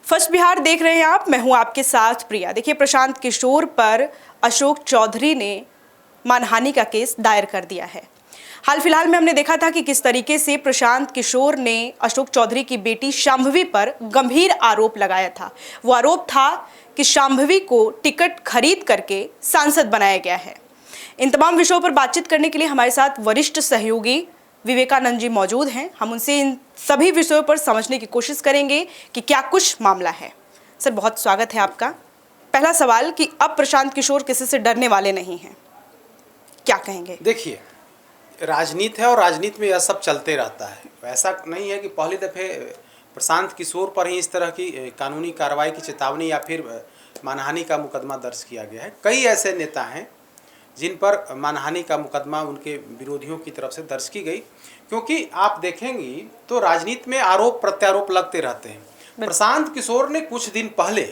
First Bihar देख रहे हैं आप, मैं हूं आपके साथ प्रिया। देखिए, प्रशांत किशोर पर अशोक चौधरी ने मानहानि का केस दायर कर दिया है। हाल फिलहाल में हमने देखा था कि किस तरीके से प्रशांत किशोर ने अशोक चौधरी की बेटी शांभवी पर गंभीर आरोप लगाया था। वो आरोप था कि शांभवी को टिकट खरीद करके सांसद बनाया गया है। इन तमाम विषयों पर बातचीत करने के लिए हमारे साथ वरिष्ठ सहयोगी विवेकानंद जी मौजूद हैं। हम उनसे इन सभी विषयों पर समझने की कोशिश करेंगे कि क्या कुछ मामला है। सर, बहुत स्वागत है आपका। पहला सवाल कि अब प्रशांत किशोर किसी से डरने वाले नहीं हैं, क्या कहेंगे? देखिए, राजनीति है और राजनीति में यह सब चलते रहता है। ऐसा नहीं है कि पहली दफ़े प्रशांत किशोर पर ही इस तरह की कानूनी कार्रवाई की चेतावनी या फिर मानहानि का मुकदमा दर्ज किया गया है। कई ऐसे नेता हैं जिन पर मानहानि का मुकदमा उनके विरोधियों की तरफ से दर्ज की गई, क्योंकि आप देखेंगी तो राजनीति में आरोप प्रत्यारोप लगते रहते हैं। प्रशांत किशोर ने कुछ दिन पहले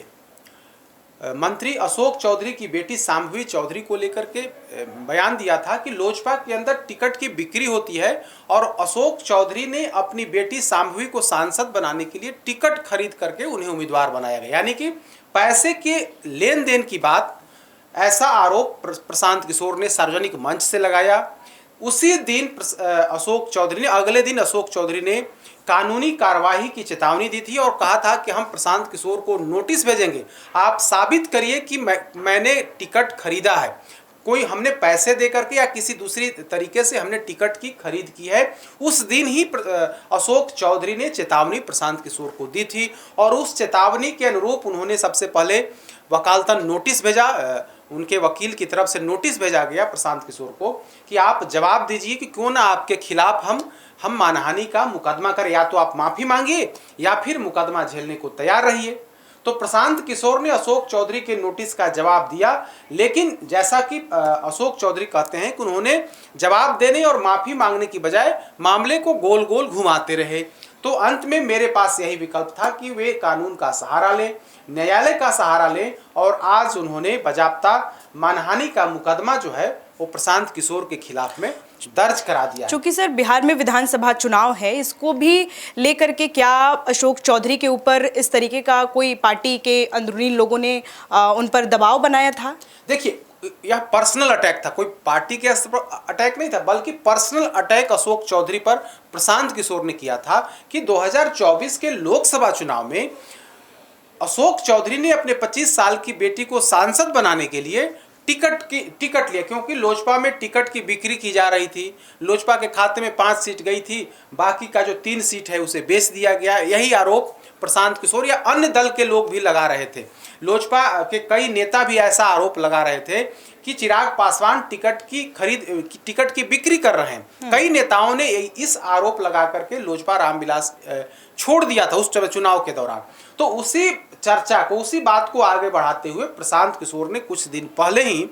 मंत्री अशोक चौधरी की बेटी शांभवी चौधरी को लेकर के बयान दिया था कि लोजपा के अंदर टिकट की बिक्री होती है और अशोक चौधरी ने अपनी बेटी शांभवी को सांसद बनाने के लिए टिकट खरीद करके उन्हें उम्मीदवार बनाया गया, यानी कि पैसे के लेन देन की बात। ऐसा आरोप प्रशांत किशोर ने सार्वजनिक मंच से लगाया। उसी दिन अशोक चौधरी ने अगले दिन अशोक चौधरी ने कानूनी कार्रवाई की चेतावनी दी थी और कहा था कि हम प्रशांत किशोर को नोटिस भेजेंगे, आप साबित करिए कि मैंने टिकट खरीदा है, कोई हमने पैसे दे करके या किसी दूसरी तरीके से हमने टिकट की खरीद की है। उस दिन ही अशोक चौधरी ने चेतावनी प्रशांत किशोर को दी थी और उस चेतावनी के अनुरूप उन्होंने सबसे पहले वकालतन नोटिस भेजा। उनके वकील की तरफ से नोटिस भेजा गया प्रशांत किशोर को कि आप जवाब दीजिए कि क्यों ना आपके खिलाफ हम मानहानि का मुकदमा करें, या तो आप माफ़ी मांगिए या फिर मुकदमा झेलने को तैयार रहिए। तो प्रशांत किशोर ने अशोक चौधरी के नोटिस का जवाब दिया, लेकिन जैसा कि अशोक चौधरी कहते हैं कि उन्होंने जवाब देने और माफ़ी मांगने की बजाय मामले को गोल गोल घुमाते रहे। तो अंत में मेरे पास यही विकल्प था कि वे कानून का सहारा लें, न्यायालय का सहारा लें, और आज उन्होंने बाज़ाब्ता मानहानि का मुकदमा जो है वो प्रशांत किशोर के खिलाफ में दर्ज करा दिया। चूंकि सर बिहार में विधानसभा चुनाव है, इसको भी लेकर के क्या अशोक चौधरी के ऊपर इस तरीके का कोई पार्टी के अंदरूनी लोगों ने उन पर दबाव बनाया था? देखिए, यह पर्सनल अटैक था, कोई पार्टी के स्तर पर अटैक नहीं था, बल्कि पर्सनल अटैक अशोक चौधरी पर प्रशांत किशोर ने किया था कि 2024 के लोकसभा चुनाव में अशोक चौधरी ने अपने 25 साल की बेटी को सांसद बनाने के लिए टिकट लिया, क्योंकि लोजपा में टिकट की बिक्री की जा रही थी। लोजपा के खाते में 5 सीट गई थी, बाकी का जो 3 सीट है उसे बेच दिया गया। यही आरोप प्रशांत किशोर या अन्य दल के लोग भी लगा रहे थे। लोजपा के कई नेता भी ऐसा आरोप लगा रहे थे कि चिराग पासवान टिकट की बिक्री कर रहे हैं। कई नेताओं ने इस आरोप लगा करके लोजपा रामविलास छोड़ दिया था उस चुनाव के दौरान। तो उसी चर्चा को, उसी बात को आगे बढ़ाते हुए प्रशांत किशोर ने कुछ दिन पहले ही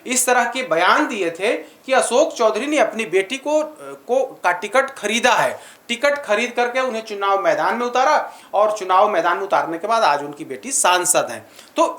इस तरह के बयान दिए थे कि अशोक चौधरी ने अपनी बेटी का टिकट खरीदा है, टिकट खरीद करके उन्हें चुनाव मैदान में उतारा और चुनाव मैदान में उतारने के बाद आज उनकी बेटी सांसद है। तो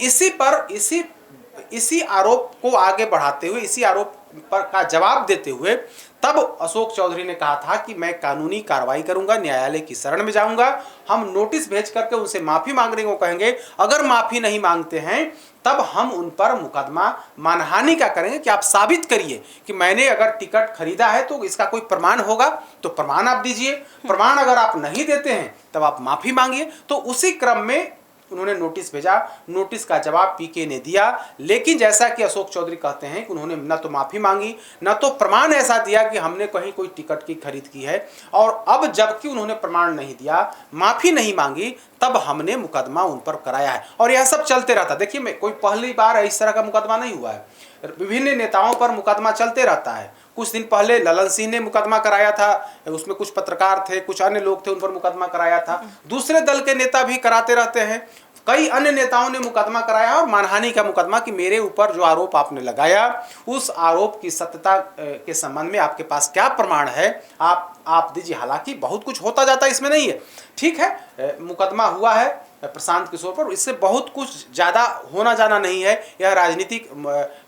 इसी आरोप को आगे बढ़ाते हुए, इसी आरोप पर का जवाब देते हुए तब अशोक चौधरी ने कहा था कि मैं कानूनी कार्रवाई करूंगा, न्यायालय की शरण में जाऊंगा, हम नोटिस भेज करके उनसे माफ़ी मांगने को कहेंगे, अगर माफ़ी नहीं मांगते हैं तब हम उन पर मुकदमा मानहानि का करेंगे कि आप साबित करिए कि मैंने अगर टिकट खरीदा है तो इसका कोई प्रमाण होगा, तो प्रमाण आप दीजिए, प्रमाण अगर आप नहीं देते हैं तब आप माफ़ी मांगिए। तो उसी क्रम में उन्होंने नोटिस भेजा, नोटिस का जवाब पीके ने दिया, लेकिन जैसा कि अशोक चौधरी कहते हैं कि उन्होंने न तो माफ़ी मांगी न तो प्रमाण ऐसा दिया कि हमने कहीं कोई टिकट की खरीद की है। और अब जबकि उन्होंने प्रमाण नहीं दिया, माफ़ी नहीं मांगी, तब हमने मुकदमा उन पर कराया है और यह सब चलते रहता। देखिए, मैं कोई पहली बार इस तरह का मुकदमा नहीं हुआ है, विभिन्न नेताओं पर मुकदमा चलते रहता है। कुछ दिन पहले ललन सिंह ने मुकदमा कराया था, उसमें कुछ पत्रकार थे, कुछ अन्य लोग थे, उन पर मुकदमा कराया था। दूसरे दल के नेता भी कराते रहते हैं, कई अन्य नेताओं ने मुकदमा कराया और मानहानि का मुकदमा कि मेरे ऊपर जो आरोप आपने लगाया उस आरोप की सत्यता के संबंध में आपके पास क्या प्रमाण है, आप दीजिए। हालांकि बहुत कुछ होता जाता है, इसमें नहीं है, ठीक है, मुकदमा हुआ है, प्रशांत किशोर पर। इससे बहुत कुछ ज़्यादा होना जाना नहीं है, यह राजनीतिक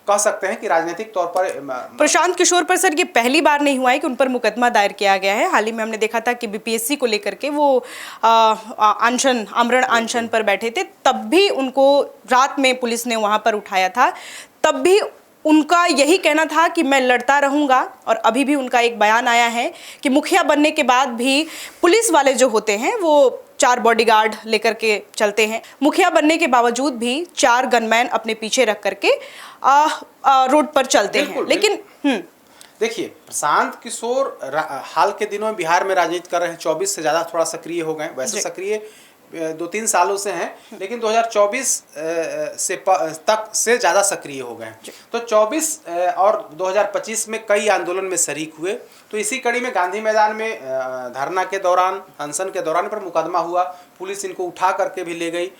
कह सकते हैं कि राजनीतिक तौर पर प्रशांत किशोर पर सर ये पहली बार नहीं हुआ है कि उन पर मुकदमा दायर किया गया है। हाल ही में हमने देखा था कि बीपीएससी को लेकर के वो आमरण अनशन पर बैठे थे, तब भी उनको रात में पुलिस ने वहां पर उठाया था। तब भी उनका यही कहना था कि मैं लड़ता रहूंगा, और अभी भी उनका एक बयान आया है कि मुखिया बनने के बाद भी पुलिस वाले जो होते हैं वो 4 बॉडीगार्ड लेकर के चलते हैं। मुखिया बनने के बावजूद भी 4 गनमैन अपने पीछे रख करके रोड पर चलते हैं। लेकिन देखिए, प्रशांत किशोर हाल के दिनों में बिहार में राजनीति कर रहे हैं। 24 से ज़्यादा थोड़ा सक्रिय हो गए, वैसे सक्रिय 2-3 सालों से हैं, लेकिन 2024 तक से ज़्यादा सक्रिय हो गए हैं। तो 24 और 2025 में कई आंदोलन में शरीक हुए। तो इसी कड़ी में गांधी मैदान में धरना के दौरान, अनशन के दौरान पर मुकदमा हुआ। पुलिस इनको उठा करके भी ले गई,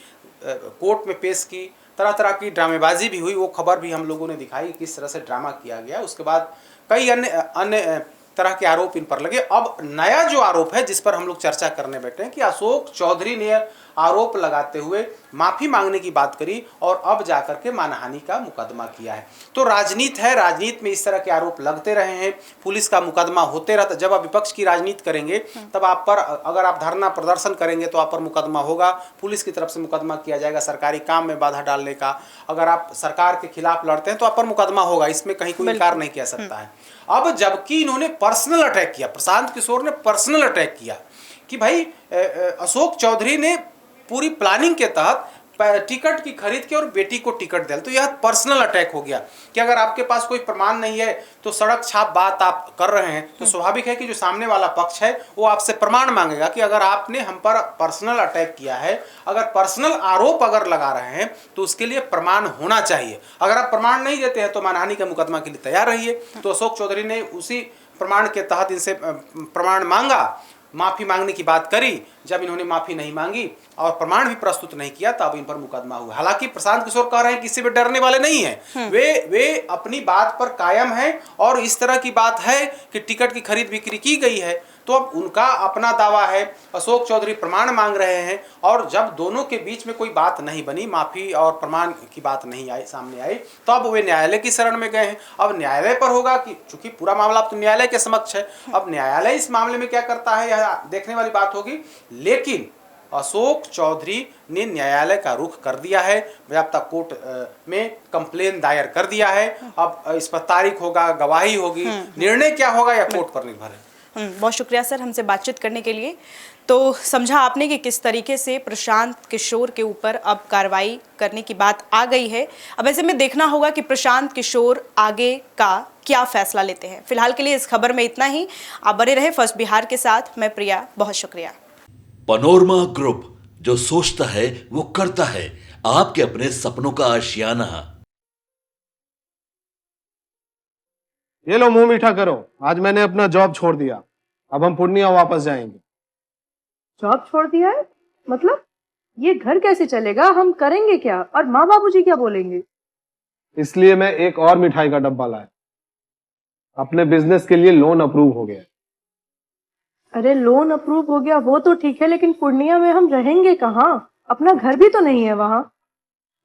कोर्ट में पेश की, तरह तरह की ड्रामेबाजी भी हुई। वो खबर भी हम लोगों ने दिखाई किस तरह से ड्रामा किया गया। उसके बाद कई अन्य तरह के आरोप इन पर लगे। अब नया जो आरोप है जिस पर हम लोग चर्चा करने बैठे हैं कि अशोक चौधरी ने आरोप लगाते हुए माफी मांगने की बात करी और अब जाकर के मानहानि का मुकदमा किया है। तो राजनीति है, राजनीति में इस तरह के आरोप लगते रहे हैं, पुलिस का मुकदमा होते रहता। जब आप विपक्ष की राजनीति करेंगे तब आप पर, अगर आप धरना प्रदर्शन करेंगे तो आप पर मुकदमा होगा, पुलिस की तरफ से मुकदमा किया जाएगा सरकारी काम में बाधा डालने का। अगर आप सरकार के खिलाफ लड़ते हैं तो आप पर मुकदमा होगा, इसमें कहीं कोई इनकार नहीं किया सकता है। अब जबकि इन्होंने पर्सनल अटैक किया, प्रशांत किशोर ने पर्सनल अटैक किया कि भाई अशोक चौधरी ने पूरी प्लानिंग के तहत टिकट की खरीद की और बेटी को टिकट दिया। तो यह पर्सनल अटैक हो गया कि अगर आपके पास कोई प्रमाण नहीं है तो सड़क छाप बात आप कर रहे हैं, तो स्वाभाविक है कि जो सामने वाला पक्ष है वो आपसे प्रमाण मांगेगा कि अगर आपने हम पर पर्सनल अटैक किया है, अगर पर्सनल आरोप अगर लगा रहे हैं तो उसके लिए प्रमाण होना चाहिए। अगर आप प्रमाण नहीं देते हैं तो मानहानि के मुकदमा के लिए तैयार रहिए। तो अशोक चौधरी ने उसी प्रमाण के तहत इनसे प्रमाण मांगा, माफी मांगने की बात करी। जब इन्होंने माफी नहीं मांगी और प्रमाण भी प्रस्तुत नहीं किया तब इन पर मुकदमा हुआ। हालांकि प्रशांत किशोर कह रहे हैं कि इससे वे डरने वाले नहीं हैं, वे अपनी बात पर कायम हैं। और इस तरह की बात है कि टिकट की खरीद बिक्री की गई है तो अब उनका अपना दावा है, अशोक चौधरी प्रमाण मांग रहे हैं। और जब दोनों के बीच में कोई बात नहीं बनी, माफी और प्रमाण की बात नहीं आई, सामने आई, तो अब वे न्यायालय की शरण में गए हैं। अब न्यायालय पर होगा कि चूंकि पूरा मामला अब तो न्यायालय के समक्ष है, अब न्यायालय इस मामले में क्या करता है यह देखने वाली बात होगी। लेकिन अशोक चौधरी ने न्यायालय का रुख कर दिया है, व्याप्ता कोर्ट में कंप्लेन दायर कर दिया है। अब इस पर तारीख होगा, गवाही होगी, निर्णय क्या होगा यह कोर्ट पर निर्भर है। बहुत शुक्रिया सर हमसे बातचीत करने के लिए। तो समझा आपने कि किस तरीके से प्रशांत किशोर के ऊपर अब कार्रवाई करने की बात आ गई है। अब ऐसे में देखना होगा कि प्रशांत किशोर आगे का क्या फैसला लेते हैं। फिलहाल के लिए इस खबर में इतना ही। आप बने रहे फर्स्ट बिहार के साथ। मैं प्रिया, बहुत शुक्रिया। पैनोरमा ग्रुप, जो सोचता है वो करता है, आपके अपने सपनों का आशियाना। ये लो मुंह मीठा करो, आज मैंने अपना जॉब छोड़ दिया, अब हम पूर्णिया वापस जाएंगे। जॉब छोड़ दिया है? मतलब ये घर कैसे चलेगा? हम करेंगे क्या? और माँ बाबूजी क्या बोलेंगे? इसलिए मैं एक और मिठाई का डब्बा लाया। अपने बिजनेस के लिए लोन अप्रूव हो गया। अरे लोन अप्रूव हो गया वो तो ठीक है, लेकिन पूर्णिया में हम रहेंगे कहाँ? अपना घर भी तो नहीं है वहां।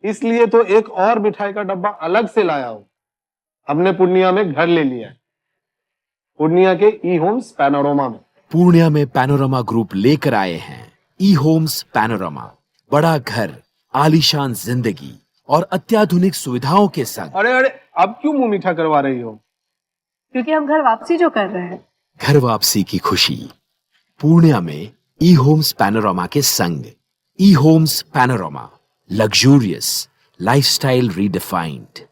इसलिए तो एक और मिठाई का डब्बा अलग से लाया हूं। हमने पूर्णिया में घर ले लिया है, पूर्णिया के ई होम्स पैनोरमा में। पूर्णिया में पैनोरमा ग्रुप लेकर आए हैं ई होम्स पैनोरमा। बड़ा घर, आलीशान जिंदगी और अत्याधुनिक सुविधाओं के संग। अरे अब क्यों मुंह मीठा करवा रही हो? क्योंकि हम घर वापसी जो कर रहे हैं। घर वापसी की खुशी पूर्णिया में ई होम्स पैनोरमा के संग। ई Homes Panorama, luxurious lifestyle redefined.